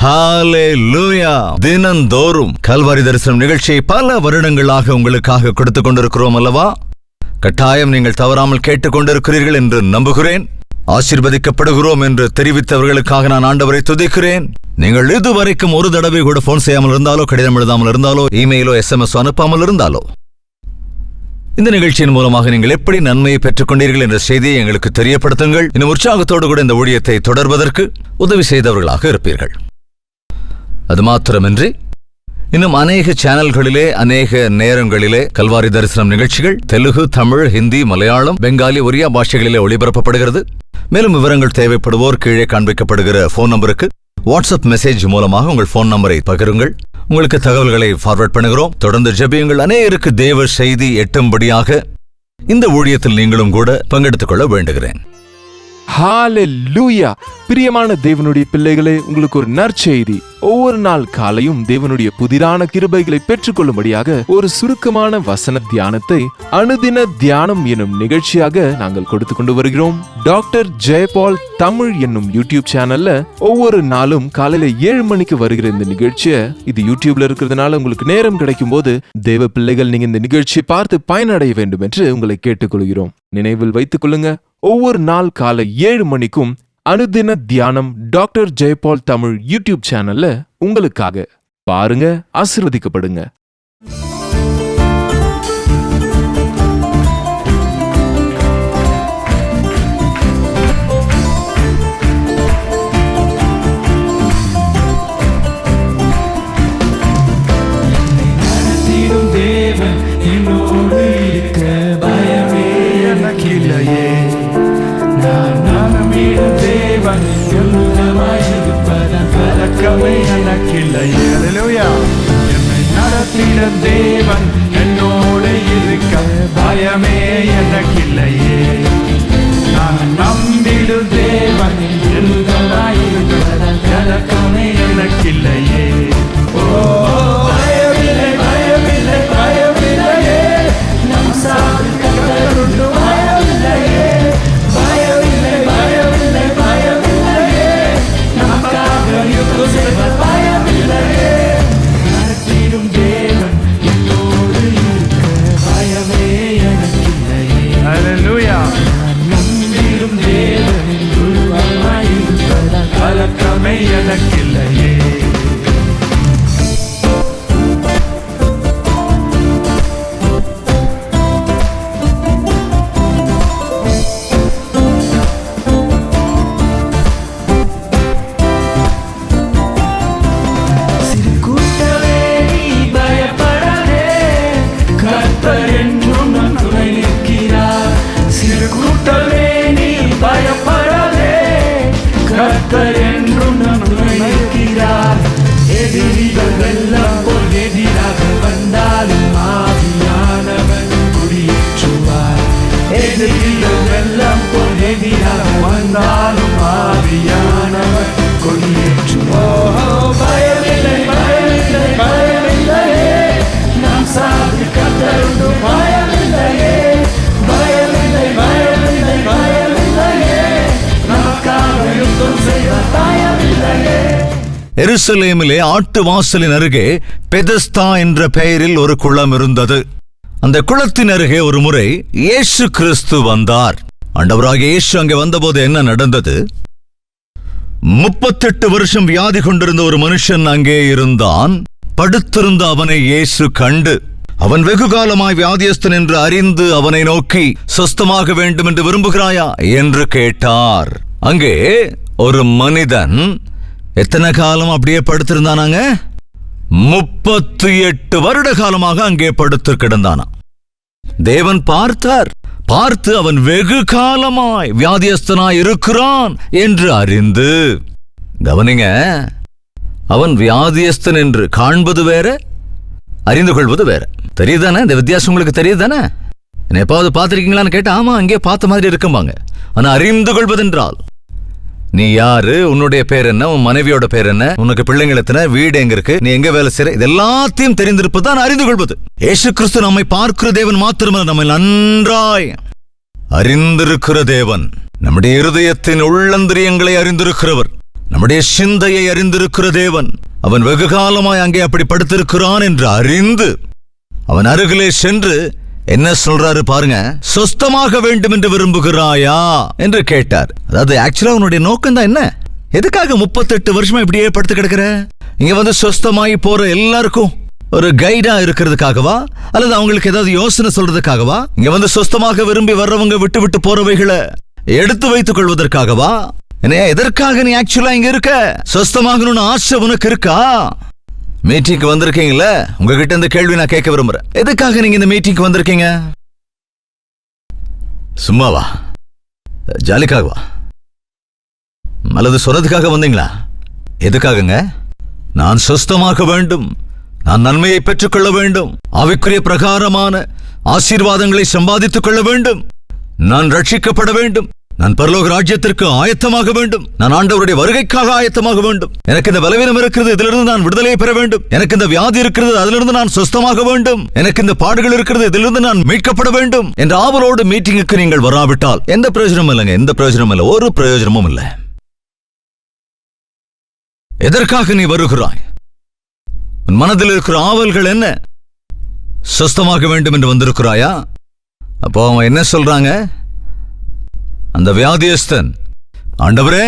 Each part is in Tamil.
ஹல்லேலூயா. தினந்தோறும் கல்வாரி தரிசனம் நிகழ்ச்சியை பல வருடங்களாக உங்களுக்காக கொடுத்துக் கொண்டிருக்கிறோம் அல்லவா? கட்டாயம் நீங்கள் தவறாமல் கேட்டுக் கொண்டிருக்கிறீர்கள் என்று நம்புகிறேன். ஆசீர்வதிக்கப்படுகிறோம் என்று தெரிவித்தவர்களுக்காக நான் ஆண்டவரை துதிக்கிறேன். நீங்கள் இதுவரைக்கும் ஒரு தடவை கூட போன் செய்யாமல் இருந்தாலோ, கடிதம் எழுதாமல் இருந்தாலோ, இமெயிலோ SMS அனுப்பாமல் இருந்தாலோ, இந்த நிகழ்ச்சியின் மூலமாக நீங்கள் எப்படி நன்மையை பெற்றுக் கொண்டீர்கள் என்ற செய்தியை எங்களுக்கு தெரியப்படுத்துங்கள். இன்னும் உற்சாகத்தோடு கூட இந்த ஊழியத்தை தொடர்வதற்கு உதவி செய்தவர்களாக இருப்பீர்கள். அது மாத்திரமின்றி இன்னும் அநேக சேனல்களிலே, அநேக நேரங்களிலே கல்வாரி தரிசனம் நிகழ்ச்சிகள் தெலுங்கு, தமிழ், ஹிந்தி, மலையாளம், பெங்காலி, ஒரியா பாஷைகளிலே ஒளிபரப்பப்படுகிறது. மேலும் விவரங்கள் தேவைப்படுவோர் கீழே காண்பிக்கப்படுகிற போன் நம்பருக்கு வாட்ஸ்அப் மெசேஜ் மூலமாக உங்கள் போன் நம்பரை பகிருங்கள். உங்களுக்கு தகவல்களை ஃபார்வர்ட் பண்ணுகிறோம். தொடர்ந்து ஜெபியுங்கள். அநேகருக்கு தேவ செய்தி எட்டும்படியாக இந்த ஊழியத்தில் நீங்களும் கூட பங்கெடுத்துக் கொள்ள வேண்டுகிறேன். ஹல்லேலூயா. பிரியமான தேவனுடைய பிள்ளைகளே, உங்களுக்கு ஒரு நற்செய்தி. ஒவ்வொரு நாள் காலையும் தேவனுடைய புதிரான கிருபைகளை பெற்றுக்கொள்ளும்படியாக ஒரு சுருக்கமான வசன தியானத்தை அனுதின தியானம் என்னும் நிகழ்ச்சியாக நாங்கள் கொடுத்து கொண்டு வருகிறோம். டாக்டர் ஜெயபால் தமிழ் என்னும் யூடியூப் சேனல்ல ஒவ்வொரு நாளும் காலையில 7 மணிக்கு வருகிற இந்த நிகழ்ச்சியை, இது யூடியூப்ல இருக்கிறதுனால உங்களுக்கு நேரம் கிடைக்கும் போது தேவ பிள்ளைகள் நீங்க இந்த நிகழ்ச்சியை பார்த்து பயனடைய வேண்டும் என்று உங்களை கேட்டுக்கொள்கிறோம். நினைவில் வைத்துக் கொள்ளுங்க, ஒவ்வொரு நாள் காலை 7 மணிக்கும் அனுதின தியானம் டாக்டர் ஜெயபால் தமிழ் யூடியூப் சேனல்ல உங்களுக்காக பாருங்க, ஆசீர்வதிக்கப்படுங்க. தேவன் என்னோடு இருக்க பயமே எனக்கில்லையே. நான் நம்பிடும் தேவன் கலக்கமே எனக்கில்லையே. ஓ பயமில்லை, பயமில்லை, பயமில்லையே. நம் சாவுண்டு பயமில்லையே. பயமில்லை, பயமில்லை, பயமில்லையே. நமக்காக யுத்தம் செய்த பயமில்லையே. எனக்கில்லையே. சிறு கூட்டமே நீ பயப்படாதே, கர்த்தர் என்றும் நம் துணை நிற்கிறார். சிறு கூட்டமே நீ பயப்படாதே, கர்த்தர் என்றும் நம் துணை நிற்கிறார். எதிரிகள் வெள்ளம் போல் எதிராக வந்தாலும் ஆவியானவர் குடியேற்றுவார். எதிரிகள் வெள்ளம் போல் எதிராக வந்தாலும் ஆவியானவர் குடியேற்றுவார். பயமில்லை, பயமில்லை, பயமில்லையே. நாம் சாதி கத்தருண்டு பயமில்லையே. பயமில்லை, பயமில்லை, பயமில்லையே. நமக்காக யுத்தம் செய்த பயமில்லையே. எருசலேமிலே ஆட்டு வாசலின் அருகே பெதஸ்தா என்ற பெயரில் ஒரு குளம் இருந்தது. அந்த குளத்தின் அருகே ஒரு முறை இயேசு கிறிஸ்து வந்தார். ஆண்டவராகிய இயேசு அங்கே வந்தபோது என்ன நடந்தது? 38 வருஷம் வியாதி கொண்டிருந்த ஒரு மனுஷன் அங்கே இருந்தான். படுத்திருந்த அவனை இயேசு கண்டு, அவன் வெகு காலமாய் வியாதியஸ்தன் என்று அறிந்து அவனை நோக்கி, சொஸ்தமாக வேண்டும் என்று விரும்புகிறாயா என்று கேட்டார். அங்கே ஒரு மனிதன் எத்தனை காலம் அப்படியே படுத்திருந்தானாங்க? 38 வருட காலமாக அங்கே படுத்து கிடந்தானா. தேவன் பார்த்தார். பார்த்து அவன் வெகு காலமாய் வியாதியஸ்தனாய் இருக்கிறான் என்று அறிந்து, கவனிங்க, அவன் வியாதியஸ்தன் என்று காண்பது வேற, அறிந்து கொள்வது வேற. தெரியுதானே? இந்த வித்தியாசம் உங்களுக்கு தெரியுதானே? எப்பாவது பார்த்திருக்கீங்களான்னு கேட்டா, ஆமா அங்கே பார்த்த மாதிரி இருக்கும்பாங்க. ஆனா அறிந்து கொள்வதென்றால், நீ யாரு, உன்னுடைய பேர் என்ன, உன் மனைவியோட பேர் என்ன, உனக்கு பிள்ளைங்கள் எத்தனை, வீடு எங்க இருக்கு, நீ எங்க வேலை செய்ற, இது எல்லாத்தையும் தெரிந்திருப்பதுதான் அறிந்து கொள்வது. இயேசு கிறிஸ்து நம்மை பார்க்கிற தேவன் மாத்திரமல்ல, நம்மை நன்றாய் அறிந்திருக்கிற தேவன். நம்முடைய இருதயத்தின் உள்ளந்திரியங்களை அறிந்திருக்கிறவர். நம்முடைய சிந்தையை அறிந்திருக்கிற தேவன் அவன் வெகு காலமாய் அங்கே அப்படி படுத்திருக்கிறான் என்று அறிந்து அவன் அருகிலே சென்று என்ன சொல்றாரு பாருங்க, சொஸ்தமாக வேண்டும் என்று விரும்புகிறாயா என்று கேட்டார். அதாவது ஆக்சுவலா அவனுடைய நோக்கம் தான் என்ன? எதுக்காக 38 வருஷமா இப்படியே படுத்து கிடக்கிற? இங்க வந்து சொஸ்தமாயி போற எல்லாருக்கும் ஒரு கைடா இருக்கிறதுக்காகவா, அல்லது அவங்களுக்கு ஏதாவது யோசனை சொல்றதுக்காகவா? இங்க வந்து சொஸ்தமாக விரும்பி வர்றவங்க விட்டு விட்டு போறவைகளை எடுத்து வைத்துக் கொள்வதற்காகவா? என்ன, எதற்காக நீ ஆக்சுவலா இங்க இருக்க? சொஸ்தமாகணும்னு ஆசை உனக்கு இருக்கா? மீட்டிங்க்கு வந்திருக்கீங்களே, உங்ககிட்ட இந்த கேள்வி நான் கேட்க விரும்புறேன். எதுக்காக நீங்க இந்த மீட்டிங்க்கு வந்திருக்கீங்க? சும்மாவா? ஜாலிக்காகவா? அல்லது சொன்னதுக்காக வந்தீங்களா? எதுக்காகங்க? நான் சொஸ்தமாக வேண்டும், நான் நன்மையை பெற்றுக்கொள்ள வேண்டும், ஆவிக்குரிய பிரகாரமான ஆசீர்வாதங்களை சம்பாதித்துக் கொள்ள வேண்டும், நான் ரட்சிக்கப்பட வேண்டும், நான் பரலோக ராஜ்யத்திற்கு ஆயத்தமாக வேண்டும், நான் ஆண்டவருடைய வருகைக்காக ஆயத்தமாக வேண்டும், எனக்கு இந்த பலவீனம் இருக்கிறது, இதிலிருந்து நான் விடுதலையை பெற வேண்டும், எனக்கு இந்த வியாதி இருக்கிறது, அதிலிருந்து நான் சொஸ்தமாக வேண்டும், எனக்கு இந்த பாடுகள் இருக்கிறது, இதிலிருந்து நான் மீட்கப்பட வேண்டும் என்ற ஆவலோடு மீட்டிங்குக்கு நீங்கள் வராவிட்டால் எந்த பிரயோஜனமும் இல்லைங்க. எந்த பிரயோஜனமும் இல்லை, ஒரு பிரயோஜனமும் இல்லை. எதற்காக நீ வருகிறாய்? உன் மனதில் இருக்கிற ஆவல்கள் என்ன? சொஸ்தமாக வேண்டும் என்று வந்திருக்கிறாயா? அப்போ அவன் என்ன சொல்றாங்க? அந்த வியாதியஸ்தன், ஆண்டவரே,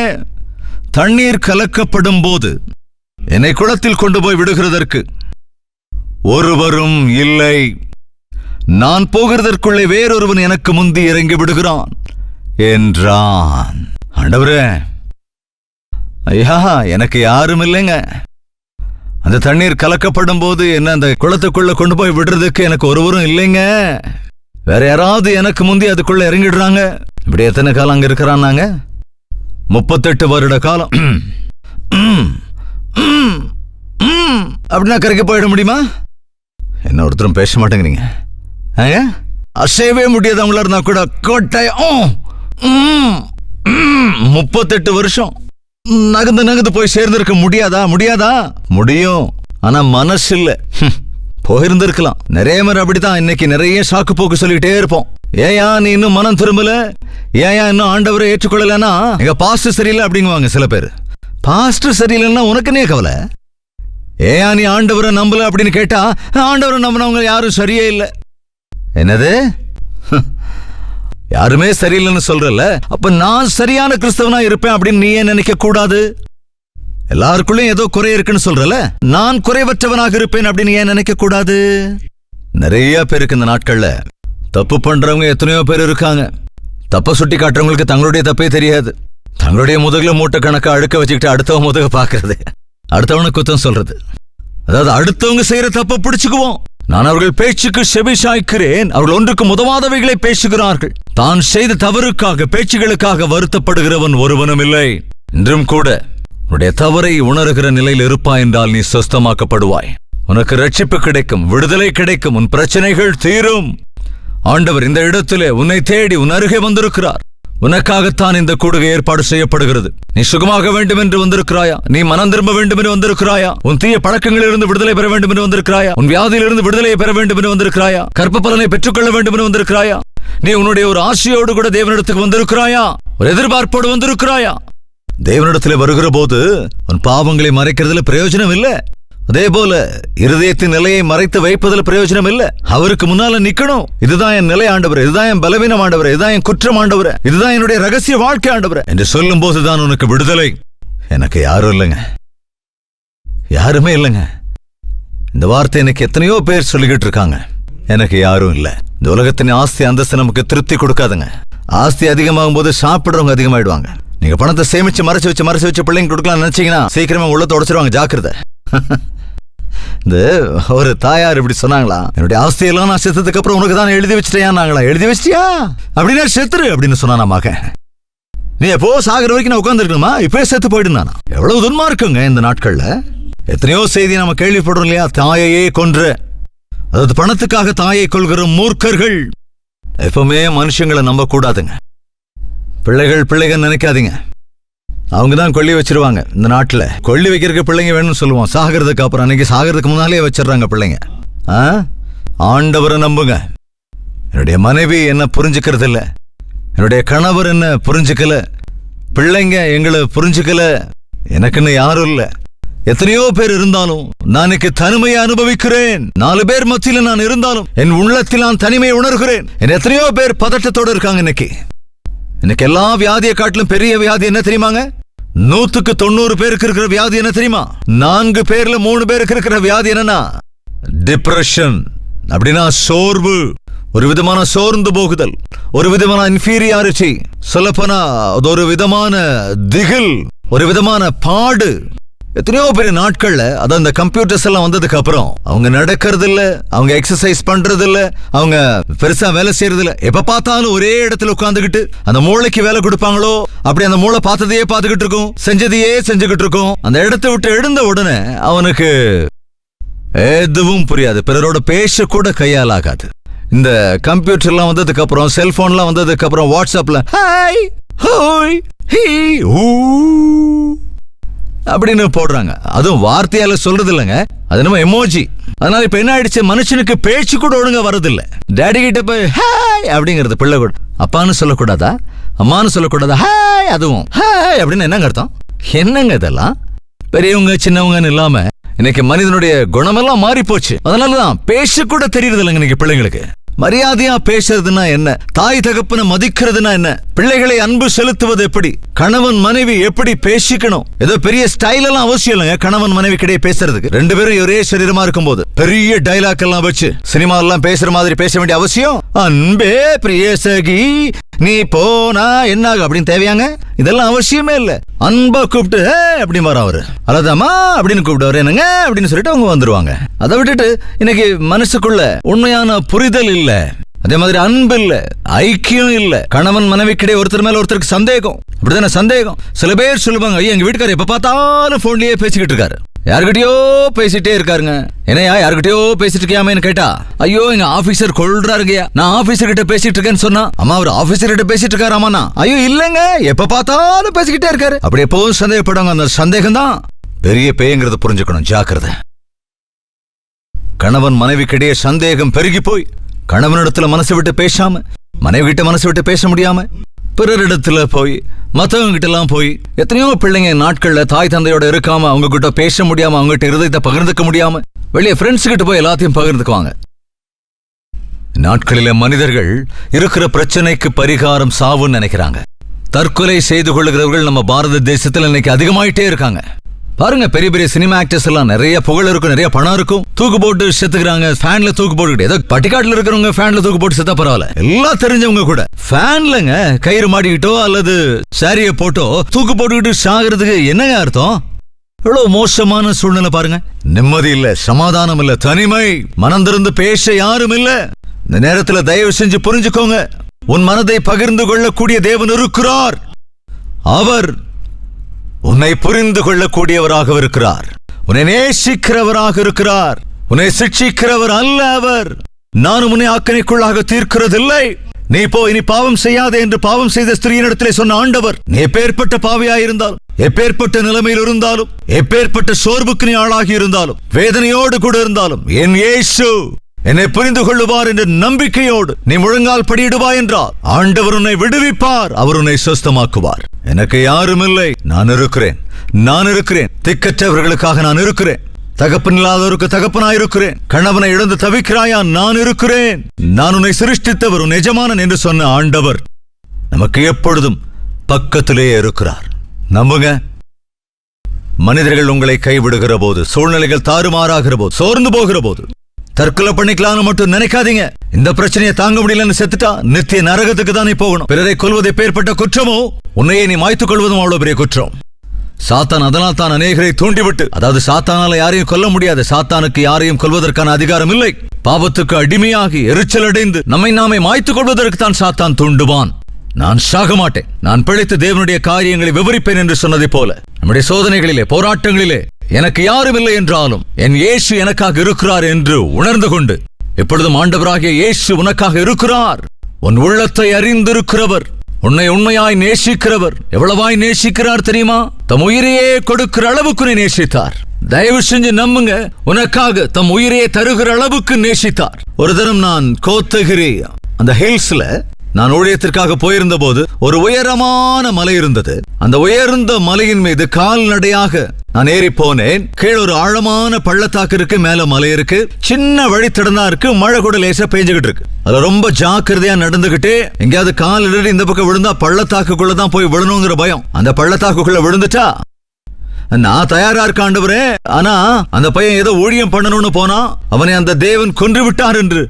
தண்ணீர் கலக்கப்படும் போது என்னை குளத்தில் கொண்டு போய் விடுகிறதற்கு ஒருவரும் இல்லை, நான் போகிறதற்குள்ளே வேறொருவன் எனக்கு முந்தி இறங்கி விடுகிறான் என்றான். ஆண்டவரே, ஐயா, எனக்கு யாரும் இல்லைங்க. அந்த தண்ணீர் கலக்கப்படும் போது என்ன அந்த குளத்துக்குள்ள கொண்டு போய் விடுறதுக்கு எனக்கு ஒருவரும் இல்லைங்க. வேற யாராவது எனக்கு முந்தி அதுக்குள்ள இறங்கிடுறாங்க. இப்படி எத்தனை காலம் அங்க இருக்கிறான்னாங்க? 38 வருட காலம். அப்படின்னா கரைக்க போயிட முடியுமா? என்ன ஒருத்தரும் பேச மாட்டேங்கிறீங்க. அசையவே முடியாதவங்களா இருந்தா கூட கோட்டையம் 38 வருஷம் நகர்ந்து நகர்ந்து போய் சேர்ந்திருக்க முடியாதா? முடியாதா? முடியும். ஆனா மனசு இல்ல. போயிருந்திருக்கலாம். நிறைய பேர் அப்படித்தான். இன்னைக்கு நிறைய சாக்கு போக்கு சொல்லிட்டே இருப்போம். ஏயா நீ இன்னும் மனம் திரும்பல? ஏயா இன்னும் ஆண்டவரை ஏற்றுக்கொள்ளலன்னா எங்க பாஸ்டர் சரியில்லை அப்படிங்குவாங்க சில பேர். பாஸ்டர் சரியில்லைன்னா உனக்குன்னே கவலை. ஏயா நீ ஆண்டவரை நம்பல அப்படின்னு கேட்டா ஆண்டவரை நம்பினவங்க யாரும் சரியே இல்லை. என்னது? யாருமே சரியில்லைன்னு சொல்றல, அப்ப நான் சரியான கிறிஸ்தவனா இருப்பேன் அப்படின்னு நீ ஏன் நினைக்க கூடாது? எல்லாருக்குள்ளயும் ஏதோ குறை இருக்குன்னு சொல்றல, நான் குறைவற்றவனாக இருப்பேன் அப்படின்னு ஏன் நினைக்க கூடாது? நிறைய பேருக்கு இந்த நாட்கள்ல தப்பு பண்றவங்க எத்தனையோ பேர் இருக்காங்க. தப்ப சுட்டி காட்டுறவங்களுக்கு தங்களுடைய தப்பே தெரியாது. தங்களுடைய முதுகுல மூட்டை கணக்கா அழுக்க வச்சுக்கிட்டு அடுத்தவங்க முதுக பாக்குறது, அடுத்தவனுக்கு குத்தம் சொல்றது. அதாவது அடுத்தவங்க செய்யற தப்ப பிடிச்சுக்குவோம். நான் அவர்கள் பேச்சுக்கு செவி சாய்க்கிறேன், அவர்கள் ஒன்றுக்கு உதவாதவைகளை பேசுகிறார்கள். தான் செய்த தவறுக்காக பேச்சுகளுக்காக வருத்தப்படுகிறவன் ஒருவனும் இல்லை. இன்றும் கூட உன்னுடைய தவறை உணர்கிற நிலையில் இருப்பாய் என்றால் நீ சொஸ்தமாக்கப்படுவாய். உனக்கு ரட்சிப்பு கிடைக்கும், விடுதலை கிடைக்கும், உன் பிரச்சனைகள் தீரும். ஆண்டவர் இந்த இடத்திலே உன்னை தேடி உன் அருகே வந்திருக்கிறார். உனக்காகத்தான் இந்த கூடுகை ஏற்பாடு செய்யப்படுகிறது. நீ சுகமாக வேண்டும் என்று வந்திருக்கிறாயா? நீ மனம் திரும்ப வேண்டும் என்று வந்திருக்கிறாயா? உன் தீய பழக்கங்களிலிருந்து விடுதலை பெற வேண்டும் என்று வந்திருக்கிறாயா? உன் வியாதியிலிருந்து விடுதலையை பெற வேண்டும் என்று வந்திருக்கிறாயா? கற்ப பலனை பெற்றுக்கொள்ள வேண்டும் என்று வந்திருக்கிறாயா? நீ உன்னுடைய ஒரு ஆசையோடு கூட தேவனிடத்துக்கு வந்திருக்கிறாயா? ஒரு எதிர்பார்ப்போடு வந்திருக்கிறாயா? தேவனிடத்திலே வருகிற போது உன் பாவங்களை மறைக்கிறதுல பிரயோஜனம் இல்லை. அதே போல இருதயத்தின் நிலையை மறைத்து வைப்பதில் பிரயோஜனம் இல்லை. அவருக்கு முன்னால நிக்கணும். இதுதான் என் நிலை ஆண்டவரே, இதுதான் என் பலவீனம் ஆண்டவரே, இதுதான் என் குற்றம் ஆண்டவரே, இதுதான் என்னுடைய ரகசிய வாழ்க்கை ஆண்டவரே என்று சொல்லும் போதுதான் உனக்கு விடுதலை. எனக்கு யாரும் இல்லைங்க, யாருமே இல்லைங்க. இந்த வார்த்தை எனக்கு எத்தனையோ பேர் சொல்லிக்கிட்டு இருக்காங்க. எனக்கு யாரும் இல்லை. இந்த உலகத்தின் ஆஸ்தி அந்தஸ்து நமக்கு திருப்தி கொடுக்காதுங்க. ஆஸ்தி அதிகமாகும் போது சாப்பிடுறவங்க அதிகமாயிடுவாங்க. நீங்க பணத்தை சேமிச்சு மறைச்சு வச்சு பிள்ளைங்க கொடுக்கலாம் நினைச்சீங்கன்னா சீக்கிரமா உள்ளத்தை உடைச்சிருவாங்க. ஜாக்கிரதை. இந்த ஒரு தாயார் இப்படி சொன்னாங்களா, என்னுடைய ஆஸ்தியெல்லாம் நான் செத்ததுக்கு அப்புறம் உனக்கு தான் எழுதி வச்சிட்டேன். நாங்களா எழுதி வச்சிட்டியா? அப்படின்னா செத்துரு அப்படின்னு சொன்னா மகன். நீ எப்போ சாகிற வரைக்கும் நான் உட்கார்ந்து இருக்கணுமா? இப்பவே செத்து போயிடுனானா? எவ்வளவு துன்மார்க்குங்க இந்த நாட்கள்ல. எத்தனையோ செய்தி நம்ம கேள்விப்படுறோம் இல்லையா? தாயையே கொன்ற, அதாவது பணத்துக்காக தாயை கொள்கிற மூர்க்கர்கள். எப்பவுமே மனுஷங்களை நம்ப கூடாதுங்க. பிள்ளைகள் நினைக்காதீங்க. அவங்க தான் கொல்லி வச்சிருவாங்க. இந்த நாட்டில் கொல்லி வைக்கிறதுக்கு பிள்ளைங்க வேணும்னு சொல்லுவோம். சாகிறதுக்கு அப்புறம் அன்னைக்கு சாகிறதுக்கு முன்னாலே வச்சிடறாங்க பிள்ளைங்க. ஆண்டவரை நம்புங்க. என்னுடைய மனைவி என்ன புரிஞ்சுக்கிறது இல்லை, என்னுடைய கணவர் என்ன புரிஞ்சுக்கல, பிள்ளைங்க எங்களை புரிஞ்சுக்கல, எனக்குன்னு யாரும் இல்ல. எத்தனையோ பேர் இருந்தாலும் நான் இன்னைக்கு தனிமையை அனுபவிக்கிறேன். 4 பேர் மத்தியில நான் இருந்தாலும் என் உள்ளத்தில் நான் தனிமையை உணர்கிறேன். எத்தனையோ பேர் பதட்டத்தோடு இருக்காங்க. இன்னைக்கு எல்லா வியாதியை காட்டிலும் பெரிய வியாதி என்ன தெரியுமாங்க? 100க்கு 90 பேருக்கு இருக்கிற வியாதி என்ன தெரியுமா? 4 பேர்ல 3 பேருக்கு இருக்கிற வியாதி என்னன்னா டிப்ரெஷன். அப்படின்னா சோர்வு, ஒரு விதமான சோர்ந்து போகுதல், ஒரு விதமான இன்ஃபீரியாரிட்டி, சொல்லப்போனா ஒரு விதமான திகில், ஒரு விதமான பாடு. எத்தனையோ பெரிய நாட்கள்ல அதான் இந்த கம்ப்யூட்டர்ஸ் எல்லாம் வந்ததுக்கு அப்புறம் அவங்க நடக்கிறது இல்ல, அவங்க எக்ஸசைஸ் பண்றது இல்ல, அவங்க பெருசா வேலை செய்யறது இல்ல. எப்ப பார்த்தாலும் ஒரே இடத்துல உட்கார்ந்துகிட்டு அந்த மூளைக்கு வேலை கொடுப்பாங்களோ அப்படி அந்த மூளை பார்த்ததையே பார்த்துக்கிட்டு இருக்கும், செஞ்சதையே செஞ்சுக்கிட்டு இருக்கும். அந்த இடத்தை விட்டு எழுந்த உடனே அவனுக்கு எதுவும் புரியாது, பிறரோட பேச கூட கையால் ஆகாது. இந்த கம்ப்யூட்டர்லாம் வந்ததுக்கு அப்புறம், செல்போன்லாம் வந்ததுக்கு அப்புறம், வாட்ஸ்அப்ல ஹாய் ஹோய் ஹீ ஊ அப்படின்னு போடுறாங்க. அதுவும் வார்த்தையால சொல்றது இல்லைங்க, அது நம்ம எமோஜி. அதனால இப்ப என்ன ஆயிடுச்சு, மனுஷனுக்கு பேச்சு கூட ஒழுங்கா வரதில்லை. டேடி கிட்ட போய் ஹாய் அப்படிங்கிறது பிள்ளை கூட அப்பான்னு சொல்லக்கூடாதா, அம்மான்னு சொல்லக்கூடாதா, ஹாய் அதுவும் ஹாய் அப்படின்னு என்னங்க அர்த்தம்? என்னங்க இதெல்லாம்? பெரியவங்க சின்னவங்கன்னு இல்லாம இன்னைக்கு மனிதனுடைய குணமெல்லாம் மாறி போச்சு. அதனாலதான் பேச கூட தெரியுது இல்லைங்க இன்னைக்கு பிள்ளைங்களுக்கு. மரியாதையா பேசுறதுன்னா என்ன, தாய் தகப்பனை மதிக்கிறதுனா என்ன, பிள்ளைகளை அன்பு செலுத்துவது எப்படி, கணவன் மனைவி எப்படி பேசிக்கணும். ஏதோ பெரிய ஸ்டைல் எல்லாம் அவசியம் இல்லைங்க கணவன் மனைவி கிடையே பேசுறதுக்கு. 2 பேரும் ஒரே சரீரமா இருக்கும் போது பெரிய டைலாக் எல்லாம் வச்சு சினிமா எல்லாம் பேசுற மாதிரி பேச வேண்டிய அவசியம்? அன்பே பிரிய சகி நீ போனா என்ன அப்படின்னு தேவையாங்க? இதெல்லாம் அவசியமே இல்ல. அன்பா கூப்பிட்டு அப்படி வர அவரு அலதாமா அப்படின்னு கூப்பிட்டு என்னங்க அப்படின்னு சொல்லிட்டு அவங்க வந்துருவாங்க. அதை விட்டுட்டு இன்னைக்கு மனசுக்குள்ள உண்மையான புரிதல் இல்ல, அதே மாதிரி அன்பு இல்ல, ஐக்கியம் இல்ல. கணவன் மனைவிக்கிடையே ஒருத்தர் மேல ஒருத்தருக்கு சந்தேகம். அப்படிதானே சந்தேகம். சில பேர் சொல்லுவாங்க, ஐயா எங்க வீட்டுக்காரர் எப்ப பார்த்தாலும் போன்லயே பேசிக்கிட்டு இருக்காரு, யாருக்கிட்டயோ பேசிட்டே இருக்காருங்க. என்னையா யாருக்கிட்டயோ பேசிட்டு இருக்கியாமேன்னு கேட்டா, ஐயோ எங்க ஆபீசர் கொள்றாருங்கயா, நான் ஆபீசர் கிட்ட பேசிட்டு இருக்கேன்னு சொன்னா, அம்மா அவர் ஆபீசர் கிட்ட பேசிட்டு இருக்காராமா, ஐயோ இல்லங்க எப்ப பார்த்தாலும் பேசிக்கிட்டே இருக்காரு. அப்படி எப்பவும் சந்தேகப்படுவாங்க. அந்த சந்தேகம் தான் பெரிய பேய்ங்கிறத புரிஞ்சுக்கணும், ஜாக்கிரதை. கணவன் மனைவிக்கிடையே சந்தேகம் பெருகி போய் கணவனிடத்துல மனசு விட்டு பேசாம, மனைவி கிட்ட மனசு விட்டு பேச முடியாம, பிறரிடத்துல போய் மத்தவங்க கிட்ட எல்லாம் போய் எத்தனையோ பிள்ளைங்க நாட்கள்ல தாய் தந்தையோட இருக்காம, அவங்க கிட்ட பேச முடியாம, அவங்க கிட்ட இருதயத்தை பகிர்ந்துக்க முடியாம வெளியே ஃப்ரெண்ட்ஸ் கிட்ட போய் எல்லாத்தையும் பகிர்ந்துக்குவாங்க. நாட்களில மனிதர்கள் இருக்கிற பிரச்சனைக்கு பரிகாரம் சாவுன்னு நினைக்கிறாங்க. தற்கொலை செய்து கொள்ளுகிறவர்கள் நம்ம பாரத தேசத்துல இன்னைக்கு அதிகமாயிட்டே இருக்காங்க. பாருங்க, பெரிய பெரிய சினிமா ஆக்டர்ஸ் எல்லாம் நிறைய புகழ் இருக்கும், நிறைய பணம் இருக்கும், தூக்கு போட்டு செத்துக்கிறாங்க. ஃபேன்ல தூக்கு போட்டுக்கிட்டு, ஏதோ பட்டிக்காட்டுல இருக்கிறவங்க ஃபேன்ல தூக்கு போட்டு செத்தா பரவாயில்ல, எல்லாம் தெரிஞ்சவங்க கூட ஃபேன்லங்க கயிறு மாட்டிக்கிட்டோ அல்லது சாரிய போட்டோ தூக்கு போட்டுக்கிட்டு சாகிறதுக்கு என்னங்க அர்த்தம்? எவ்வளவு மோசமான சூழ்நிலை பாருங்க. நிம்மதி இல்ல, சமாதானம் இல்ல, தனிமை, மனம் திறந்து பேச யாரும் இல்ல. இந்த நேரத்துல தயவு செஞ்சு புரிஞ்சுக்கோங்க, உன் மனதை பகிர்ந்து கொள்ளக்கூடிய தேவன் இருக்கிறார். அவர் உன்னை புரிந்து கொள்ளக்கூடியவராக இருக்கிறார், உன்னை நேசிக்கிறவராக இருக்கிறார், உன்னை சிட்சிக்கிறவர் அல்ல அவர். நானும் உன்னை ஆக்கணைக்குள்ளாக தீர்க்கிறதில்லை, நீ போய் இனி பாவம் செய்யாதே என்று பாவம் செய்த ஸ்திரீனிடத்திலே சொன்ன ஆண்டவர். நீ எப்பேற்பட்ட பாவியாயிருந்தாலும், எப்பேற்பட்ட நிலைமையில் இருந்தாலும், எப்பேற்பட்ட சோர்வுக்கு நீ ஆளாகி இருந்தாலும், வேதனையோடு கூட இருந்தாலும், என் இயேசு என்னை புரிந்து கொள்ளுவார் என்ற நம்பிக்கையோடு நீ முழங்கால் படியிடுவாய் என்றால் ஆண்டவர் உன்னை விடுவிப்பார், அவர் உன்னை சுஸ்தமாக்குவார். எனக்கு யாரும் இல்லை, நான் இருக்கிறேன், நான் இருக்கிறேன். திக்கற்றவர்களுக்காக நான் இருக்கிறேன், தகப்பன் இல்லாதவருக்கு தகப்பனாயிருக்கிறேன். கணவனை இழந்து தவிக்கிறாயா, நான் இருக்கிறேன். நான் உன்னை சிருஷ்டித்தவர், உன் எஜமானன் என்று சொன்ன ஆண்டவர் நமக்கு எப்பொழுதும் பக்கத்திலேயே இருக்கிறார். நம்புங்க. மனிதர்கள் உங்களை கைவிடுகிற போது, சூழ்நிலைகள் தாறுமாறாகிற போது, சோர்ந்து போகிற போது தற்கொலை பண்ணிக்கலாம்னு மட்டும் நினைக்காதீங்க. இந்த பிரச்சனையை தாங்க முடியலன்னு செத்துட்டா நித்திய நரகத்துக்கு தானே போகணும். பிறரை கொல்வது பேர்பட்ட குற்றமோ, உன்னையே நீ மாய்த்துக் கொள்வதும் அவ்வளவு பெரிய குற்றம். சாத்தான் அதனால் தான் அநேகரை தூண்டிவிட்டு, அதாவது சாத்தானால யாரையும் கொல்ல முடியாது, சாத்தானுக்கு யாரையும் கொல்வதற்கான அதிகாரம் இல்லை. பாவத்துக்கு அடிமையாகி எரிச்சல் அடைந்து நம்மை நாமே மாய்த்துக் கொள்வதற்கு தான் சாத்தான் தூண்டுவான். நான் சாக மாட்டேன், நான் பிழைத்து தேவனுடைய காரியங்களை விவரிப்பேன் என்று சொன்னதை போல நம்முடைய சோதனைகளிலே, போராட்டங்களிலே எனக்கு யாரும் இல்லை என்றாலும் என் இயேசு எனக்காக இருக்கிறார் என்று உணர்ந்து கொண்டு, எப்பொழுதும் ஆண்டவராகிய இயேசு உனக்காக இருக்கிறார். உன் உள்ளத்தை அறிந்திருக்கிறவர், உன்னை உண்மையாய் நேசிக்கிறவர். எவ்வளவாய் நேசிக்கிறார் தெரியுமா? தம் உயிரையே கொடுக்கிற அளவுக்கு நீ நேசித்தார். தயவு செஞ்சு நம்புங்க, உனக்காக தம் உயிரையே தருகிற அளவுக்கு நேசித்தார். ஒரு தரம் நான் கோத்தகிரி அந்த ஹில்ஸ்ல நான் ஊழியத்திற்காக போயிருந்த போது ஒரு உயரமான மலை இருந்தது. அந்த உயர்ந்த மலையின் மீது கால்நடையாக நான் ஏறி போனேன். கீழே ஒரு ஆழமான பள்ளத்தாக்கு இருக்கு, மேல மலை இருக்கு, சின்ன வழித்தடனா இருக்கு, மழை கூட லேசா பெஞ்சுகிட்டு இருக்கு. அதுல ரொம்ப ஜாக்கிரதையா நடந்துகிட்டு எங்கேயாவது கால் இடறி இந்த பக்கம் விழுந்தா பள்ளத்தாக்குக்குள்ளதான் போய் விழணுங்கிற பயம். அந்த பள்ளத்தாக்குக்குள்ள விழுந்துட்டா நான் தயாரா இருக்க ஆண்டவரே, ஆனா அந்த பையன் ஏதோ ஊழியம் பண்ணணும்னு போனா அவனை அந்த தேவன் கொன்று விட்டார் என்று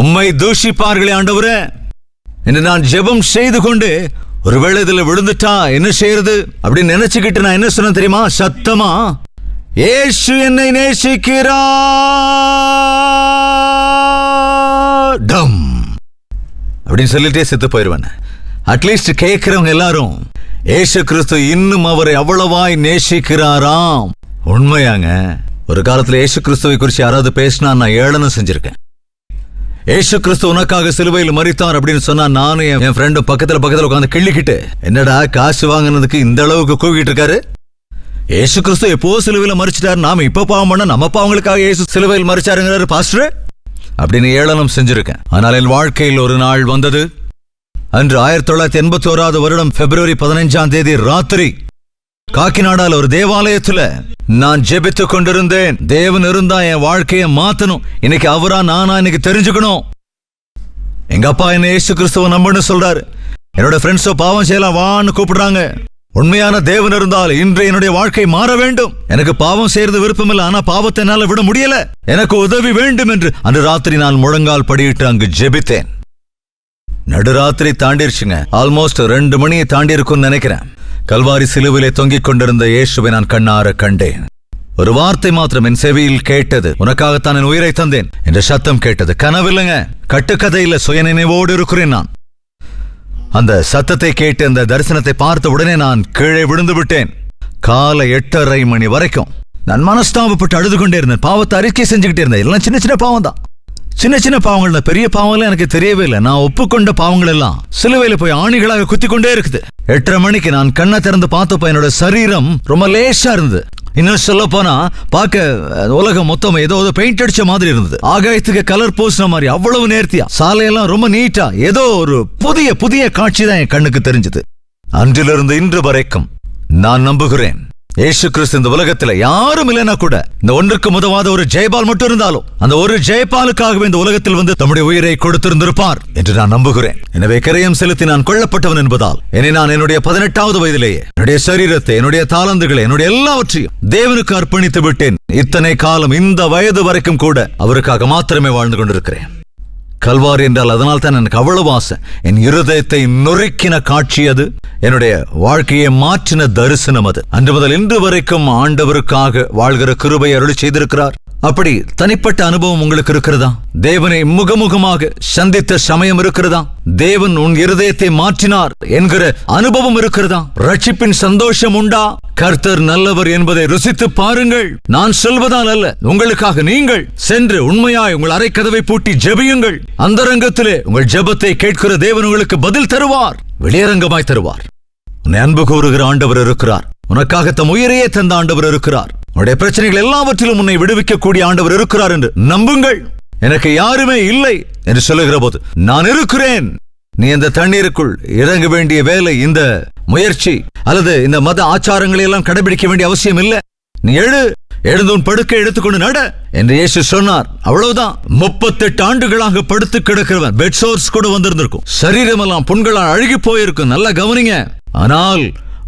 உம்மை தூஷிப்பார்களே ஆண்டவரே என்று நான் ஜெபம் செய்து கொண்டு ஒருவேளை இதுல விழுந்துட்டா என்ன செய்யறது அப்படின்னு நினைச்சுக்கிட்டு நான் என்ன சொன்ன தெரியுமா? சத்தமா, இயேசு என்னை நேசிக்கிறார் அப்படின்னு சொல்லிட்டே செத்து போயிருவேன். அட்லீஸ்ட் கேட்கிறவங்க எல்லாரும் இயேசு கிறிஸ்து இன்னும் அவரை அவ்வளவாய் நேசிக்கிறாராம். உண்மையாங்க. ஒரு காலத்துல இயேசு கிறிஸ்துவை குறித்து யாராவது பேசினா நான் ஏளனம் செஞ்சிருக்கேன். இயேசு கிறிஸ்து உனக்காக சிலுவையில் மரித்தார் அப்படின்னு சொன்னா நானும் என் ஃப்ரெண்டும் பக்கத்துல உட்காந்து கிள்ளிக்கிட்டு, என்னடா காசு வாங்கினதுக்கு இந்த அளவுக்கு கூவிட்டு இருக்காரு? இயேசு கிறிஸ்து எப்போ சிலுவையில் மரிச்சிட்டாரு, நாம இப்ப பாவம் பண்ண நம்ம பாவங்களுக்காக இயேசு சிலுவையில் மரிச்சாருங்கிறாரு பாஸ்டர் அப்படின்னு ஏளனம் செஞ்சிருக்கேன். ஆனால் என் வாழ்க்கையில் ஒரு நாள் வந்தது. அன்று 1981 வருடம் பிப்ரவரி 15 ராத்திரி காக்கிநாடால ஒரு தேவாலயத்துல நான் ஜெபித்துக் கொண்டிருந்தேன். தேவன் இருந்தா என் வாழ்க்கையை மாத்தணும், இன்னைக்கு அவரா நானா இன்னைக்கு தெரிஞ்சுக்கணும். எங்க அப்பா என்ன இயேசு கிறிஸ்துவ நம்புன்னு சொல்றாரு. என்னோட ஃப்ரெண்ட்ஸோ பாவம் செய்யலாம் வான்னு கூப்பிடுறாங்க. உண்மையான தேவன் இருந்தால் இன்று என்னுடைய வாழ்க்கை மாற வேண்டும். எனக்கு பாவம் செய்யறது விருப்பம் இல்லை, ஆனா பாவத்தை என்னால விட முடியல, எனக்கு உதவி வேண்டும் என்று அன்று ராத்திரி நான் முழங்கால் படியிட்டு அங்கு ஜெபித்தேன். நடுராத்திரி தாண்டிருச்சுங்க. ஆல்மோஸ்ட் 2 மணியை தாண்டி இருக்கும்னு நினைக்கிறேன். கல்வாரி சிலுவிலே தொங்கிக் கொண்டிருந்த இயேசுவை நான் கண்ணார கண்டேன். ஒரு வார்த்தை மாத்திரம் என் செவியில் கேட்டது, உனக்காகத்தான் என் உயிரை தந்தேன் என்ற சத்தம் கேட்டது. கனவில்லைங்க, கட்டுக்கதையில சுயநினைவோடு இருக்கிறேன் நான். அந்த சத்தத்தை கேட்டு அந்த தரிசனத்தை பார்த்த உடனே நான் கீழே விழுந்து விட்டேன். காலை 8:30 மணி வரைக்கும் நான் மனஸ்தாபப்பட்டு அழுது கொண்டே இருந்தேன். பாவத்தை அறிக்கை செஞ்சுக்கிட்டே இருந்தேன். எல்லாம் சின்ன சின்ன பாவம் தான், சின்ன சின்ன பாவங்கள், பெரிய பாவங்கள் எனக்கு தெரியவே இல்லை. நான் ஒப்புக்கொண்ட பாவங்கள் எல்லாம் சிலுவையில போய் ஆணிகளாக குத்தி கொண்டே இருக்குது. 8:30 மணிக்கு நான் கண்ணை திறந்து பார்த்தப்ப என்னோட சரீரம் ரொம்ப லேசா இருந்தது. இன்னும் சொல்ல போனா பார்க்க உலகம் மொத்தம் ஏதோ பெயிண்ட் அடிச்ச மாதிரி இருந்தது. ஆகாயத்துக்கு கலர் பூசின மாதிரி அவ்வளவு நேர்த்தியா, சாலையெல்லாம் ரொம்ப நீட்டா, ஏதோ ஒரு புதிய புதிய காட்சி தான் என் கண்ணுக்கு தெரிஞ்சது. அன்றிலிருந்து இன்று வரைக்கும் நான் நம்புகிறேன், இயேசு கிறிஸ்து இந்த உலகத்துல யாரும் இல்லைன்னா கூட இந்த ஒன்றுக்கு உதவாத ஒரு ஜெயபால் மட்டும் இருந்தாலும் அந்த ஒரு ஜெயபாலுக்காகவே இந்த உலகத்தில் வந்து தம்முடைய உயிரை கொடுத்திருந்திருப்பார் என்று நான் நம்புகிறேன். எனவே கிரயம் செலுத்தி நான் கொல்லப்பட்டவன் என்பதால் என்னை நான் என்னுடைய 18வது வயதிலேயே என்னுடைய சரீரத்தை, என்னுடைய தாளந்துகளை, என்னுடைய எல்லாவற்றையும் தேவனுக்கு அர்ப்பணித்து விட்டேன். இத்தனை காலம் இந்த வயது வரைக்கும் கூட அவருக்காக மாத்திரமே வாழ்ந்து கொண்டிருக்கிறேன். கல்வாரி என்றால் அதனால் தான் எனக்கு அவ்வளவு ஆசை. என் இருதயத்தை நொறுக்கின காட்சி அது, என்னுடைய வாழ்க்கையை மாற்றின தரிசனம் அது. அன்று முதல் இன்று வரைக்கும் ஆண்டவருக்காக வாழ்கிற கிருபை அருளி செய்திருக்கிறார். அப்படி தனிப்பட்ட அனுபவம் உங்களுக்கு இருக்கிறதா? தேவனை முகமுகமாக சந்தித்த சமயம் இருக்கிறதா? தேவன் உன் இருதயத்தை மாற்றினார் என்கிற அனுபவம் இருக்கிறதா? ரட்சிப்பின் சந்தோஷம் உண்டா? கர்த்தர் நல்லவர் என்பதை ருசித்து பாருங்கள். நான் சொல்வதால் அல்ல, உங்களுக்காக நீங்கள் சென்று உண்மையாய் உங்கள் அறைக்கதவை பூட்டி ஜெபியுங்கள். அந்தரங்கத்திலே உங்கள் ஜெபத்தை கேட்கிற தேவன் உங்களுக்கு பதில் தருவார், வெளியரங்கமாய் தருவார். உன்னை அன்பு கூறுகிற ஆண்டவர் இருக்கிறார். உனக்காக தம் உயிரையே தந்த ஆண்டவர் இருக்கிறார். உன்னுடைய பிரச்சனைகள் எல்லாவற்றிலும் உன்னை விடுவிக்கக்கூடிய ஆண்டவர் இருக்கிறார் என்று நம்புங்கள். எனக்கு யாருமே இல்லை என்று சொல்லுகிற போது நான் இருக்கிறேன். நீ இந்த தண்ணீருக்குள் இறங்க வேண்டிய வேலை, இந்த முயற்சி அல்லது இந்த மத ஆச்சாரங்களை எல்லாம் கடைபிடிக்க வேண்டிய அவசியம் இல்லை. நீ எழுந்து உன் படுக்கை எடுத்துக்கொண்டு நட என்று இயேசு சொன்னார். அவ்வளவுதான். 38 ஆண்டுகளாக படுத்து கிடக்கிறவன், பெட் சோர்ஸ் கூட வந்திருந்திருக்கும், சரீரமெல்லாம் புண்களால் அழுகி போயிருக்கும். நல்லா கவனிங்க. ஆனால்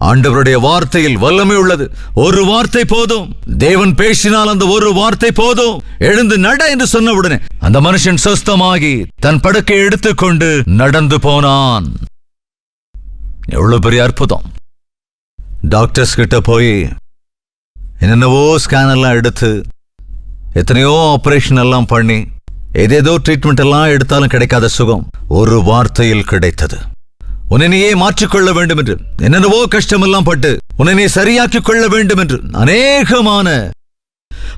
ஆண்டவருடைய வார்த்தையில் வல்லமை உள்ளது. ஒரு வார்த்தை போதும். தேவன் பேசினால் அந்த ஒரு வார்த்தை போதும். எழுந்து நட என்று சொன்ன உடனே அந்த மனுஷன் சொஸ்தமாகி தன் படுக்கை எடுத்துக்கொண்டு நடந்து போனான். எவ்வளவு பெரிய அற்புதம். டாக்டர்ஸ் கிட்ட போய் என்னென்னவோ ஸ்கேன் எல்லாம் எடுத்து, எத்தனையோ ஆபரேஷன் எல்லாம் பண்ணி, ஏதேதோ ட்ரீட்மெண்ட் எல்லாம் எடுத்தாலும் கிடைக்காத சுகம் ஒரு வார்த்தையில் கிடைத்தது. உன்னை நீயே மாற்றிக்கொள்ள வேண்டும் என்று என்னென்னவோ கஷ்டமெல்லாம் பட்டு உன்னை நீ சரியாக்கிக் கொள்ள வேண்டும் என்று அநேகமான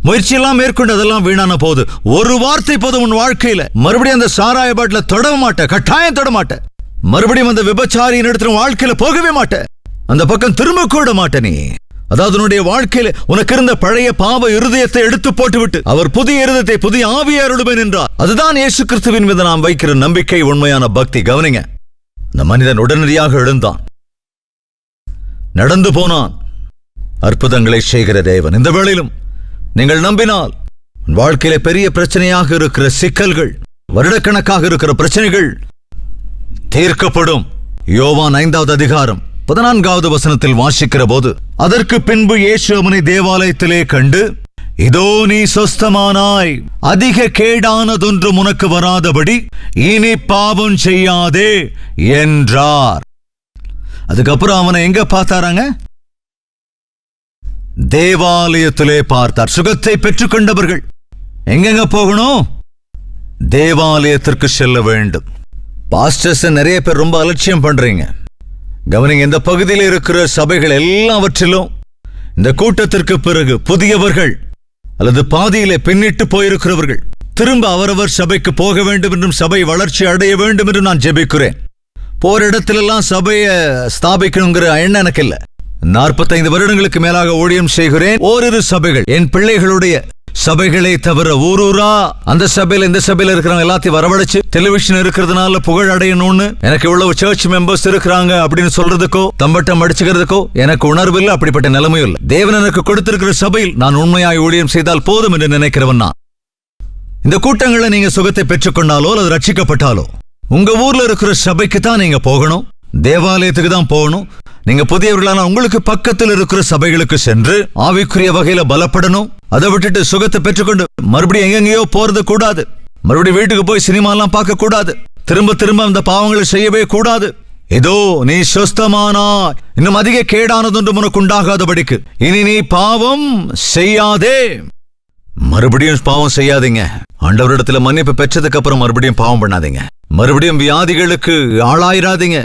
முயற்சியெல்லாம் மேற்கொண்டு அதெல்லாம் வீணான போது ஒரு வார்த்தை போதும். உன் வாழ்க்கையில மறுபடியும் அந்த சாராய பாட்டில தொட மாட்ட, கட்டாயம் தொட மாட்ட. மறுபடியும் அந்த விபச்சாரியின் இடத்துல வாழ்க்கையில போகவே மாட்ட, அந்த பக்கம் திரும்ப கூட மாட்ட. நீ அதாவது உன்னுடைய வாழ்க்கையில உனக்கு இருந்த பழைய பாவ இருதயத்தை எடுத்து போட்டுவிட்டு அவர் புதிய இருதயத்தை புதிய ஆவியை அருளுவேன் என்றார். அதுதான் இயேசு கிறிஸ்துவின் மீது நாம் வைக்கிற நம்பிக்கை, உண்மையான பக்தி. கவனிங்க, இந்த மனிதன் உடனடியாக எழுந்தான், நடந்து போனான். அற்புதங்களை செய்கிற தேவன். இந்த வேளையிலும் நீங்கள் நம்பினால் வாழ்க்கையில பெரிய பிரச்சனையாக இருக்கிற சிக்கல்கள், வருடக்கணக்காக இருக்கிற பிரச்சனைகள் தீர்க்கப்படும். யோவான் 5வது அதிகாரம் 14வது வசனத்தில் வாசிக்கிற போது, அதற்கு பின்பு இயேசு அவனை தேவாலயத்திலே கண்டு, இதோ நீ சொஸ்தமானாய், அதிக கேடானதொன்று உனக்கு வராதபடி இனி பாவம் செய்யாதே என்றார். அதுக்கப்புறம் அவனை எங்க பார்த்தாராங்க? தேவாலயத்திலே பார்த்தார். சுகத்தை பெற்றுக்கொண்டவர்கள் எங்கெங்க போகணும்? தேவாலயத்திற்கு செல்ல வேண்டும். பாஸ்டர்ஸ் நிறைய பேர் ரொம்ப அலட்சியம் பண்றீங்க. கவனிங்க, இந்த பகுதியில் இருக்கிற சபைகள் எல்லாவற்றிலும் இந்த கூட்டத்திற்கு பிறகு புதியவர்கள் அல்லது பாதியிலே பின்னிட்டு போயிருக்கிறவர்கள் திரும்ப அவரவர் சபைக்கு போக வேண்டும் என்றும் சபை வளர்ச்சி அடைய வேண்டும் என்று நான் ஜெபிக்கிறேன். போற இடத்திலெல்லாம் சபையை ஸ்தாபிக்கணுங்கிற எண்ணம் எனக்கு இல்லை. 45 வருடங்களுக்கு மேலாக ஊழியம் செய்கிறேன். ஓரிரு சபைகள், என் பிள்ளைகளுடைய சபைகளை தவிர ஊரூரா அந்த சபையில இந்த சபையில இருக்கிறவங்க எல்லாத்தையும் வரவழைச்சு டெலிவிஷன் இருக்கிறதுனால புகழ் அடையணும்னு எனக்கு இவ்வளவு சர்ச் மெம்பர்ஸ் இருக்கிறாங்க அப்படின்னு சொல்றதுக்கோ தம்பட்டம் அடிச்சுக்கிறதுக்கோ எனக்கு உணர்வு இல்லை. அப்படிப்பட்ட நிலைமையும் இல்லை. தேவன் எனக்கு கொடுத்திருக்கிற சபையில் நான் உண்மையாய் ஊழியம் செய்தால் போதும் என்று நினைக்கிறவன் நான். இந்த கூட்டங்களை நீங்க சுகத்தை பெற்றுக்கொண்டாலோ அல்லது ரட்சிக்கப்பட்டாலோ உங்க ஊர்ல இருக்கிற சபைக்கு தான் நீங்க போகணும், தேவாலயத்துக்கு தான் போகணும். நீங்க புதியவர்களான உங்களுக்கு பக்கத்தில் இருக்கிற சபைகளுக்கு சென்று ஆவிக்குரிய வகையில பலப்படணும். அதை விட்டுட்டு சுகத்தை பெற்றுக்கொண்டு மறுபடியும் எங்கெங்கயோ போறது கூடாது. மறுபடியும் வீட்டுக்கு போய் சினிமா எல்லாம் பார்க்க கூடாது. திரும்ப திரும்ப அந்த பாவங்களை செய்யவே கூடாது. இதோ நீ சொஸ்தமானா, இன்னும் அதிக கேடானதொன்று உனக்கு உண்டாகாதபடிக்கு இனி நீ பாவம் செய்யாதே. மறுபடியும் பாவம் செய்யாதீங்க. ஆண்டவரிடத்துல மன்னிப்பு பெற்றதுக்கு அப்புறம் மறுபடியும் பாவம் பண்ணாதீங்க. மறுபடியும் வியாதிகளுக்கு ஆளாயிராதீங்க.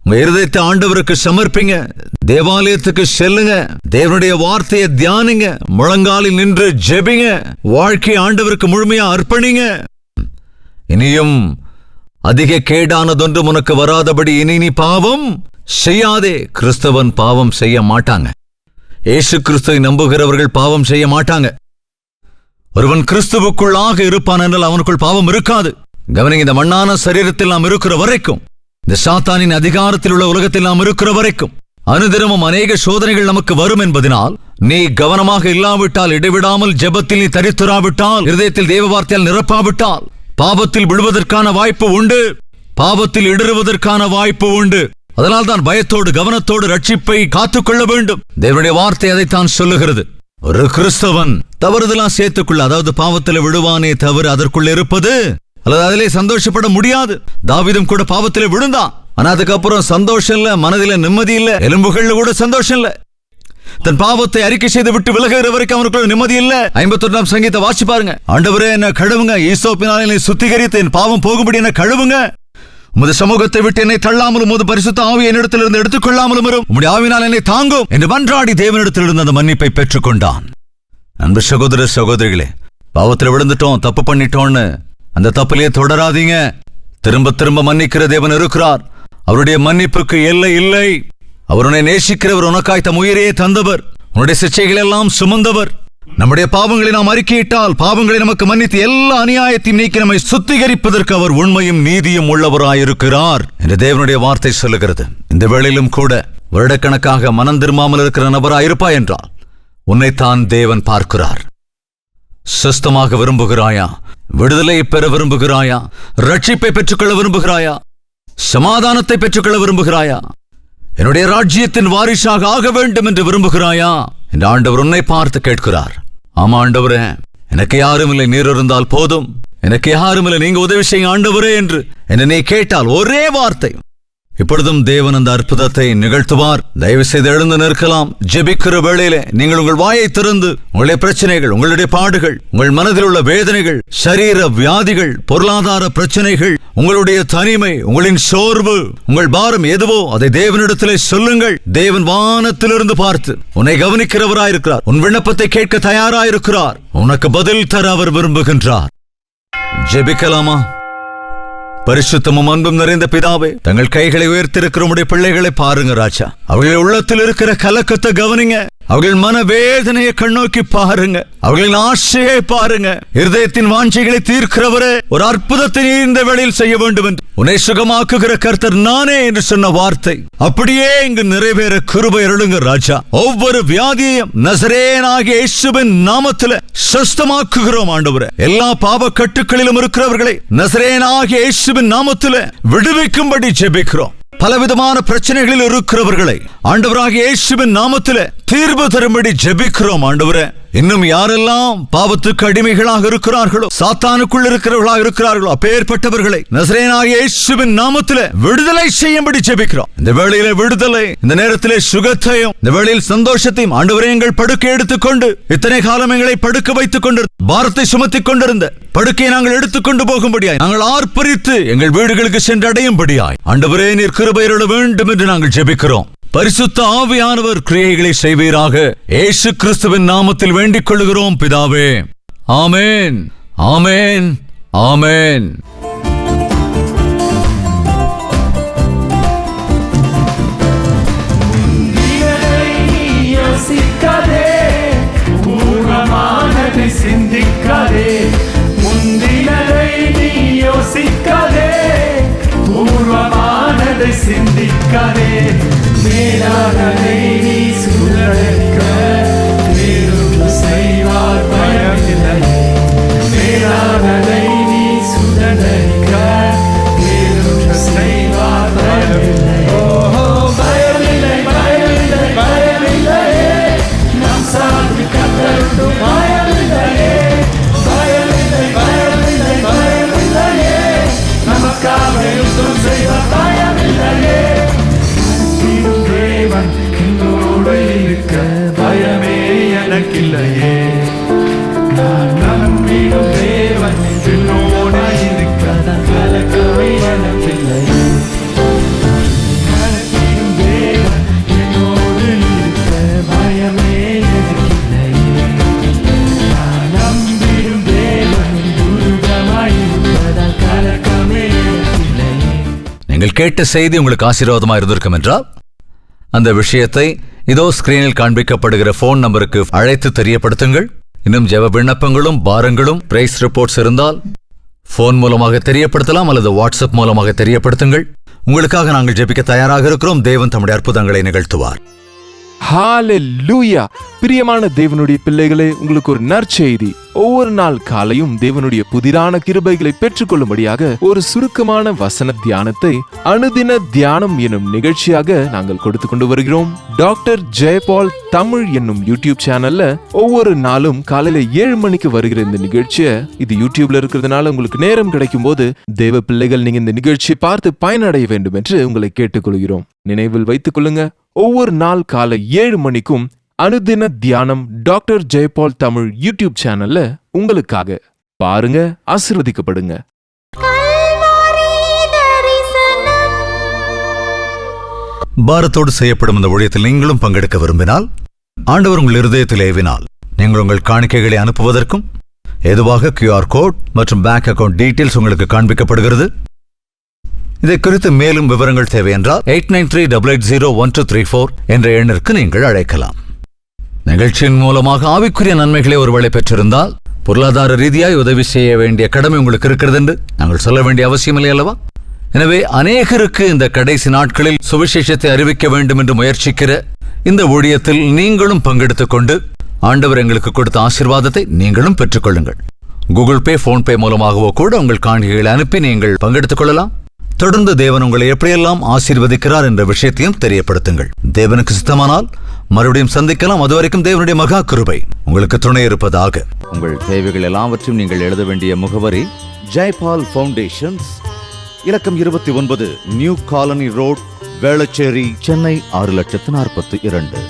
உங்க இருதயத்தை ஆண்டவருக்கு சமர்ப்பிங்க. தேவாலயத்துக்கு செல்லுங்க. தேவனுடைய வார்த்தையை தியானிங்க. முழங்காலில் நின்று ஜெபிங்க. வாழ்க்கை ஆண்டவருக்கு முழுமையா அர்ப்பணிங்க. இனியும் அதிக கேடானதொன்று உனக்கு வராதபடி இனி நீ பாவம் செய்யாதே. கிறிஸ்தவன் பாவம் செய்ய மாட்டாங்க. இயேசு கிறிஸ்துவை நம்புகிறவர்கள் பாவம் செய்ய மாட்டாங்க. ஒருவன் கிறிஸ்துவுக்குள்ளாக இருப்பான் என்றால் அவனுக்குள் பாவம் இருக்காது. கவனிங்க, இந்த மண்ணான சரீரத்தில் நாம் இருக்கிற வரைக்கும், இந்த சாத்தானின் அதிகாரத்தில் உள்ள உலகத்தில் நாம் இருக்கிற வரைக்கும் அனுதினமும் அநேக சோதனைகள் நமக்கு வரும் என்பதனால் நீ கவனமாக இல்லாவிட்டால், இடைவிடாமல் ஜெபத்தில் நீ தரித்துராவிட்டால், இருதயத்தில் தேவ வார்த்தையால் நிரப்பாவிட்டால் பாவத்தில் விழுவதற்கான வாய்ப்பு உண்டு. பாவத்தில் இடறுவதற்கான வாய்ப்பு உண்டு. அதனால் தான் பயத்தோடு கவனத்தோடு ரட்சிப்பை காத்துக்கொள்ள வேண்டும். தேவனுடைய வார்த்தை அதைத்தான் சொல்லுகிறது. ஒரு கிறிஸ்தவன் தவறுதெல்லாம் சேர்த்துக்குள்ள, அதாவது பாவத்தில் விழுவானே தவிர அதற்குள்ள இருப்பது அல்லது அதிலே சந்தோஷப்பட முடியாது. தாவீதும் கூட பாவத்திலே விழுந்தான். ஆனா அதுக்கப்புறம் சந்தோஷம் இல்ல, மனதில நிம்மதி இல்ல, எலும்புகள்ல கூட சந்தோஷம் இல்ல. தன் பாவத்தை அறிக்கை செய்து விட்டு விலகுகிற வரைக்கும் அவனுக்குள்ள நிம்மதி இல்ல. 51ஆம் சங்கீதத்தை வாசி பாருங்க. ஆண்டவரே என்ன கழுவுங்க, ஈசோப்பினால் என்னை சுத்திகரித்து என் பாவம் போகும்படி என்ன கழுவுங்க. உமது சமூகத்தை விட்டு என்னை தள்ளாமலும் உமது பரிசுத்த ஆவியை என்னிடத்திலிருந்து எடுத்துக்கொள்ளாமலும் வரும். உம்முடைய ஆவினால் என்னை தாங்கும் என்று மன்றாடி தேவனிடத்திலிருந்து அந்த மன்னிப்பை பெற்றுக்கொண்டான். அன்பு சகோதர சகோதரிகளே, பாவத்தில் விழுந்துட்டோம், தப்பு பண்ணிட்டோம்னு அந்த தப்பிலே தொடராதீங்க. திரும்ப திரும்ப மன்னிக்கிற தேவன் இருக்கிறார். அவருடைய மன்னிப்புக்கு எல்லை இல்லை. அவர் உன்னை நேசிக்கிறவர், உனக்காய் தம் உயிரையே தந்தவர், உன்னுடைய சிச்சைகள் எல்லாம் சுமந்தவர். நம்முடைய பாவங்களை நாம் அறிக்கையிட்டால் பாவங்களை நமக்கு மன்னித்து எல்லா அநியாயத்தையும் நீக்கி நம்மை சுத்திகரிப்பதற்கு அவர் உண்மையும் நீதியும் உள்ளவராயிருக்கிறார் என்று தேவனுடைய வார்த்தை சொல்லுகிறது. இந்த வேளையிலும் கூட வருடக்கணக்காக மனம் திரும்பாமல் இருக்கிற நபராயிருப்பாய் என்றால் உன்னைத்தான் தேவன் பார்க்கிறார். சுஸ்தமாக விரும்புகிறாயா? விடுதலை பெற விரும்புகிறாயா? ரட்சிப்பை பெற்றுக்கொள்ள விரும்புகிறாயா? சமாதானத்தை பெற்றுக்கொள்ள விரும்புகிறாயா? என்னுடைய ராஜ்யத்தின் வாரிசாக ஆக வேண்டும் என்று விரும்புகிறாயா என்று ஆண்டவர் உன்னை பார்த்து கேட்கிறார். ஆமா ஆண்டவரே, எனக்கு யாரும் இல்லை, நீர் இருந்தால் போதும், எனக்கு யாரும் இல்லை, நீங்க உதவி செய்ய ஆண்டவரே என்று நீ கேட்டால் ஒரே வார்த்தை, இப்பொழுதும் தேவன் அந்த அற்புதத்தை நிகழ்த்துவார். தயவு செய்து எழுந்து நிற்கலாம். ஜெபிக்கிற வேளையிலே நீங்கள் உங்கள் வாயை திறந்து உங்களுடைய பிரச்சனைகள், உங்களுடைய பாடுகள், உங்கள் மனதில் உள்ள வேதனைகள், சரீர வியாதிகள், பொருளாதார பிரச்சனைகள், உங்களுடைய தனிமை, உங்களின் சோர்வு, உங்கள் பாரம் எதுவோ அதை தேவனிடத்திலே சொல்லுங்கள். தேவன் வானத்திலிருந்து பார்த்து உன்னை கவனிக்கிறவராயிருக்கிறார். உன் விண்ணப்பத்தை கேட்க தயாராயிருக்கிறார். உனக்கு பதில் தர அவர் விரும்புகின்றார். ஜெபிக்கலாமா? பரிசுத்தமும் அன்பும் நிறைந்த பிதாவே, தங்கள் கைகளை உயர்த்திருக்கிற உடைய பிள்ளைகளை பாருங்க ராஜா. அவர்கள் உள்ளத்தில் இருக்கிற கலக்கத்தை கவனிங்க. அவர்கள் மனவேதனையை கண்ணோக்கி பாருங்க. அவர்களின் ஆசையை பாருங்க. இருதயத்தின் வாஞ்சைகளை தீர்க்கிறவரே, ஒரு அற்புதத்தை இந்த வேளையில் செய்ய வேண்டும் என்று உன்னை சுகமாக்குகிற கர்த்தர் நானே என்று சொன்ன வார்த்தை அப்படியே இங்கு நிறைவேற கிருபை அருளுங்க ராஜா. ஒவ்வொரு வியாதியையும் நசரேயனாகிய இயேசுவின் நாமத்திலே சுஸ்தமாக்குகிறோம் ஆண்டவரே. எல்லா பாவ கட்டுக்களிலும் இருக்கிறவர்களை நசரேயனாகிய இயேசுவின் நாமத்திலே விடுவிக்கும்படி ஜெபிக்கிறோம். பலவிதமான பிரச்சனைகளில் இருக்கிறவர்களை ஆண்டவராகிய இயேசுவின் நாமத்திலே தீர்வு தரும்படி ஜெபிக்கிறோம் ஆண்டவரே. இன்னும் யாரெல்லாம் பாவத்துக்கு அடிமைகளாக இருக்கிறார்களோ, சாத்தானுக்குள் இருக்கிறவர்களாக இருக்கிறார்களோ, அப்பேற்பட்டவர்களை நசரேயனாகிய இயேசுவின் நாமத்திலே விடுதலை செய்யும்படி ஜெபிக்கிறோம். இந்த வேளையிலே விடுதலை, இந்த நேரத்திலே சுகத்தையும், இந்த வேளையில் சந்தோஷத்தையும் ஆண்டவரே, எங்கள் படுக்கை எடுத்துக்கொண்டு இத்தனை காலம் எங்களை படுக்க வைத்துக் கொண்டு பாரத்தை சுமத்திக் கொண்டிருந்த படுக்கையை நாங்கள் எடுத்துக்கொண்டு போகும்படியாய், நாங்கள் ஆர்ப்பரித்து எங்கள் வீடுகளுக்கு சென்றடையும்படியாய் ஆண்டவரே நீர் கிருபை அருள வேண்டும் என்று நாங்கள் ஜெபிக்கிறோம். பரிசுத்த ஆவியானவர் கிரியைகளை செய்வீராக. இயேசு கிறிஸ்துவின் நாமத்தில் வேண்டிக் கொள்கிறோம் பிதாவே. ஆமென், ஆமென், ஆமென். சிந்திக்காதே, முந்தினதை நீ யோசிக்காதே, பூர்வமானதை சிந்திக்காதே, மேலானதை நீ சுழற்க வேறொன்று செய்வார் பயமில்லை. மேலானதை நீ சுழற்க வேறொன்று செய்வார் பயமில்லை. ஓஹோ பயமில்லை, பயமில்லை, பயமில்லையே, நம் சார்ந்து கத்தருண்டு பயமில்லையே, பயமில்லை, பயமில்லை, பயமில்லையே, நமக்காக யுத்தம் செய்வார் பயமில்லையே. தேவன் என்னோடு இருக்க பயமே எனக்கில்லையே, நான் நம்பிடும் தேவன் என்னோடு இருக்க கலக்கமே எனக்கில்லையே. தேவன் என்னோடு இருக்க பயமே எனக்கில்லையே, நான் நம்பிடும் தேவன் துருகமாயிருப்பதால் கலக்கமே எனக்கில்லையே. நீங்கள் கேட்ட செய்தி உங்களுக்கு ஆசீர்வாதமாக இருந்திருக்கும் என்றால் அந்த விஷயத்தை இதோ ஸ்கிரீனில் காண்பிக்கப்படுகிற போன் நம்பருக்கு அழைத்து தெரியப்படுத்துங்கள். இன்னும் ஜெப விண்ணப்பங்களும் பாரங்களும் பிரைஸ் ரிப்போர்ட்ஸ் இருந்தால் போன் மூலமாக தெரியப்படுத்தலாம் அல்லது வாட்ஸ்அப் மூலமாக தெரியப்படுத்துங்கள். உங்களுக்காக நாங்கள் ஜெபிக்க தயாராக இருக்கிறோம். தேவன் தம்முடைய அற்புதங்களை நிகழ்த்துவார். ஹalleluya. பிரியமான தேவனுடைய பிள்ளைகளே, உங்களுக்கு ஒரு நற்செய்தி. ஒவ்வொரு நாள் காலையும் தேவனுடைய புதிரான கிருபைகளை பெற்றுக்கொள்ளும்படியாக ஒரு சுருக்கமான வசன தியானத்தை அனுதின தியானம் என்னும் நிகழ்ச்சியாக நாங்கள் கொடுத்து கொண்டு வருகிறோம். டாக்டர் ஜெயபால் தமிழ் என்னும் யூடியூப் சேனல்ல ஒவ்வொரு நாளும் காலையில 7 மணிக்கு வருகிற இந்த நிகழ்ச்சியை, இது யூடியூப்ல இருக்கிறதுனால உங்களுக்கு நேரம் கிடைக்கும் போது தேவ பிள்ளைகள் நீங்க இந்த நிகழ்ச்சியை பார்த்து பயனடைய வேண்டும் என்று உங்களை கேட்டுக்கொள்கிறோம். நினைவில் வைத்துக் கொள்ளுங்க, ஒவ்வொரு நாள் காலை 7 மணிக்கும் அனுதின தியானம் டாக்டர் ஜெயபால் தமிழ் யூடியூப் சேனல்ல உங்களுக்காக பாருங்க, ஆசீர்வதிக்கப்படுங்க. பாரத்தோடு செய்யப்படும் இந்த ஊழியத்தில் நீங்களும் பங்கெடுக்க விரும்பினால், ஆண்டவர் உங்கள் இருதயத்தில் ஏவினால், நீங்கள் உங்கள் காணிக்கைகளை அனுப்புவதற்கும் எதுவாக QR கோட் மற்றும் பேங்க் அக்கவுண்ட் டீட்டெயில்ஸ் உங்களுக்கு காண்பிக்கப்படுகிறது. இதை குறித்து மேலும் விவரங்கள் தேவை என்றால் 8938801234 என்ற எண்ணிற்கு நீங்கள் அழைக்கலாம். நிகழ்ச்சியின் மூலமாக ஆவிக்குரிய நன்மைகளை ஒருவேளை பெற்றிருந்தால், பொருளாதார ரீதியாய் உதவி செய்ய வேண்டிய கடமை உங்களுக்கு இருக்கிறது என்று நாங்கள் சொல்ல வேண்டிய அவசியமில்லை அல்லவா? எனவே அநேகருக்கு இந்த கடைசி நாட்களில் சுவிசேஷத்தை அறிவிக்க வேண்டும் என்று முயற்சிக்கிற இந்த ஊழியத்தில் நீங்களும் பங்கெடுத்துக் கொண்டு ஆண்டவர் எங்களுக்கு கொடுத்த ஆசீர்வாதத்தை நீங்களும் பெற்றுக்கொள்ளுங்கள். கூகுள் பே, போன்பே மூலமாகவோ கூட உங்கள் காணிக்கைகளை அனுப்பி நீங்கள் பங்கெடுத்துக் கொள்ளலாம். தொடர்ந்து தேவன் உங்களை எப்படியெல்லாம் ஆசீர்வதிக்கிறார் என்ற விஷயத்தையும் தெரியப்படுத்துங்கள். தேவனுக்கு சித்தமானால் மறுபடியும் சந்திக்கலாம். அதுவரைக்கும் தேவனுடைய மகா கிருபை உங்களுக்கு துணை இருப்பதாக. உங்கள் தேவைகள் எல்லாவற்றையும் நீங்கள் எழுத வேண்டிய முகவரி ஜெயபால் ஃபவுண்டேஷன்ஸ், இலக்கம் 29, new colony road, Velachery, Chennai 6042.